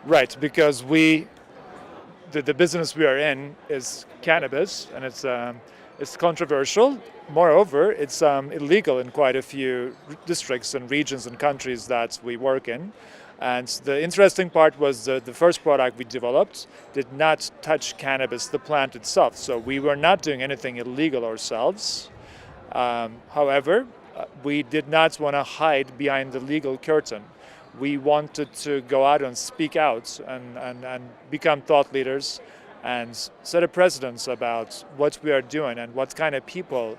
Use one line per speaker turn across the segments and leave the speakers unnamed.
Right, because the business we are in is cannabis, and it's controversial. Moreover, it's illegal in quite a few districts and regions and countries that we work in. And the interesting part was the first product we developed did not touch cannabis, the plant itself. So we were not doing anything illegal ourselves. However, we did not want to hide behind the legal curtain. We wanted to go out and speak out and become thought leaders and set a precedence about what we are doing and what kind of people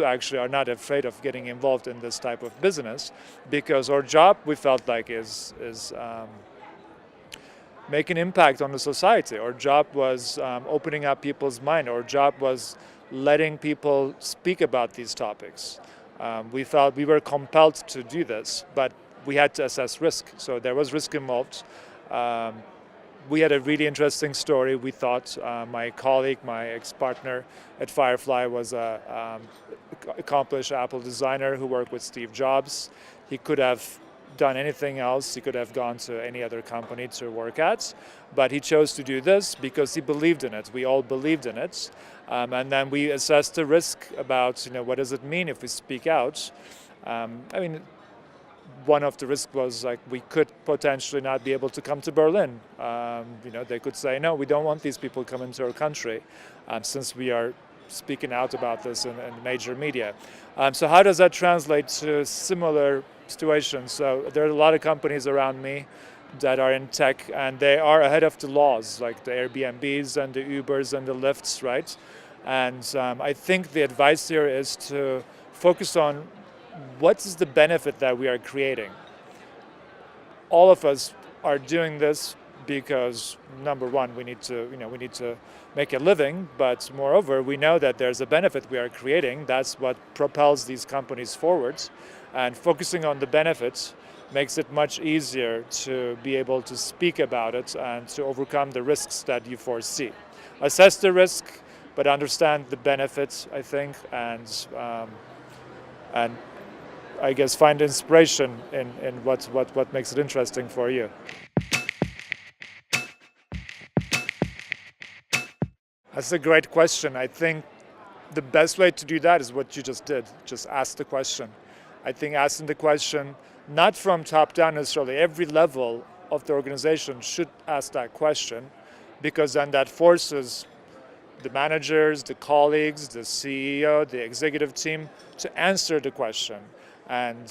are not afraid of getting involved in this type of business, because our job, we felt like, is make an impact on the society. Our job was opening up people's mind. Our job was letting people speak about these topics. We felt we were compelled to do this, but we had to assess risk. So there was risk involved. We had a really interesting story. We thought my colleague, my ex-partner at Firefly, was an accomplished Apple designer who worked with Steve Jobs. He could have done anything else. He could have gone to any other company to work at, but he chose to do this because he believed in it. We all believed in it, and then we assessed the risk about, what does it mean if we speak out. One of the risks was like we could potentially not be able to come to Berlin. They could say, no, we don't want these people coming to our country, since we are speaking out about this in major media. So how does that translate to similar situations? So there are a lot of companies around me that are in tech, and they are ahead of the laws, like the Airbnbs and the Ubers and the Lyfts, right? And I think the advice here is to focus on what is the benefit that we are creating. All of us are doing this because, number one, we need to make a living, but moreover, we know that there's a benefit we are creating. That's what propels these companies forward. And focusing on the benefits makes it much easier to be able to speak about it and to overcome the risks that you foresee. Assess the risk, but understand the benefits, I think, and I guess find inspiration in what makes it interesting for you. That's a great question. I think the best way to do that is what you just did. Just ask the question. I think asking the question, not from top down necessarily, every level of the organization should ask that question, because then that forces the managers, the colleagues, the CEO, the executive team to answer the question. And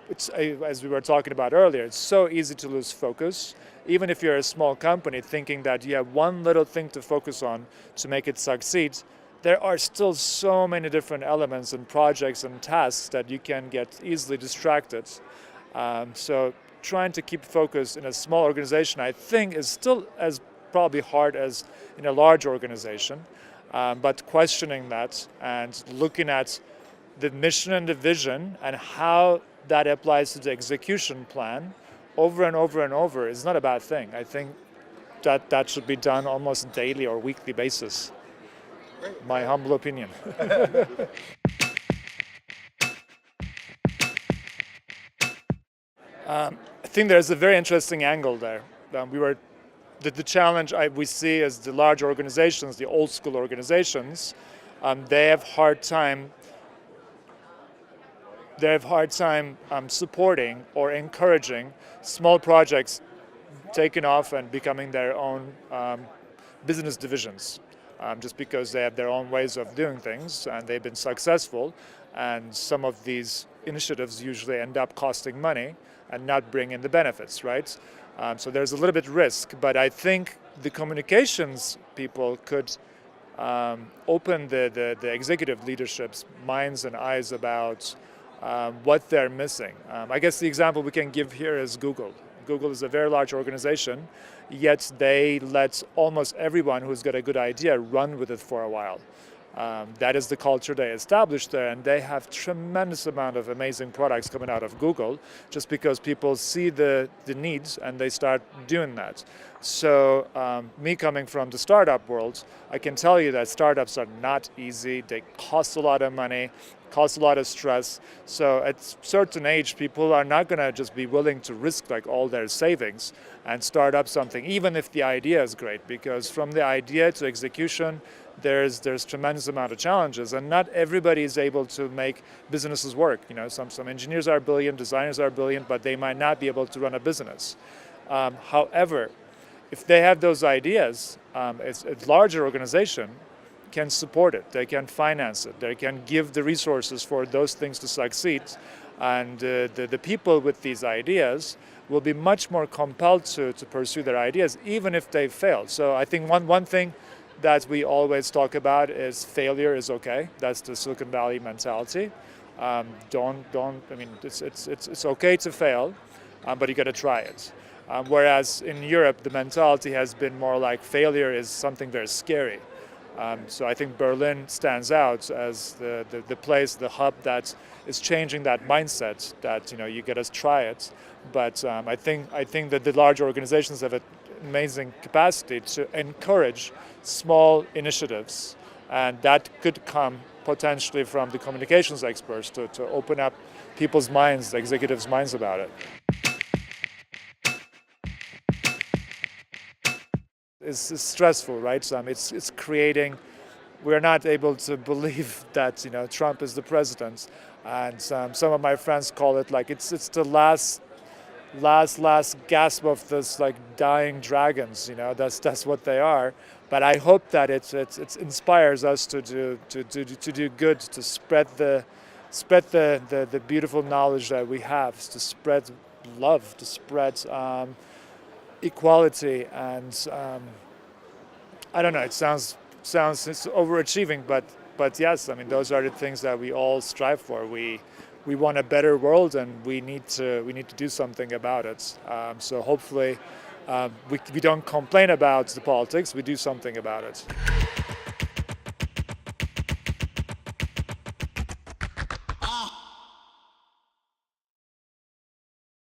it's, as we were talking about earlier, it's so easy to lose focus. Even if you're a small company thinking that you have one little thing to focus on to make it succeed, there are still so many different elements and projects and tasks that you can get easily distracted. So trying to keep focus in a small organization, I think, is still as probably hard as in a large organization. But questioning that and looking at the mission and the vision and how that applies to the execution plan over and over and over is not a bad thing. I think that should be done almost daily or weekly basis. My humble opinion. I think there's a very interesting angle there. The challenge we see is the large organizations, the old school organizations, they have hard time supporting or encouraging small projects taking off and becoming their own business divisions, just because they have their own ways of doing things and they've been successful. And some of these initiatives usually end up costing money and not bring in the benefits, right? So there's a little bit risk, but I think the communications people could open the executive leadership's minds and eyes about what they're missing. I guess the example we can give here is Google. Google is a very large organization, yet they let almost everyone who's got a good idea run with it for a while. That is the culture they established there, and they have tremendous amount of amazing products coming out of Google just because people see the needs and they start doing that. So me coming from the startup world, I can tell you that startups are not easy. They cost a lot of money, cost a lot of stress. So at a certain age, people are not going to just be willing to risk like all their savings and start up something, even if the idea is great, because from the idea to execution, there's tremendous amount of challenges, and not everybody is able to make businesses work. You know, some engineers are brilliant, designers are brilliant, but they might not be able to run a business. However, if they have those ideas, a larger organization can support it, they can finance it, they can give the resources for those things to succeed, and the people with these ideas will be much more compelled to pursue their ideas, even if they fail. So I think one thing that we always talk about is failure is okay. That's the Silicon Valley mentality. I mean, it's okay to fail, but you got to try it. Whereas in Europe, the mentality has been more like failure is something very scary. So I think Berlin stands out as the place, the hub that is changing that mindset that, you know, you got to try it. But I think that the large organizations have an amazing capacity to encourage small initiatives, and that could come potentially from the communications experts to open up people's minds, the executives' minds about it. It's stressful, right? It's creating. We're not able to believe that, you know, Trump is the president, and some of my friends call it like it's the last gasp of this like dying dragons. You know, that's what they are. But I hope that it inspires us to do good, to spread the beautiful knowledge that we have, to spread love, to spread equality, and I don't know. It sounds it's overachieving, but yes, I mean those are the things that we all strive for. We want a better world, and we need to do something about it. So hopefully, we don't complain about the politics. We do something about it.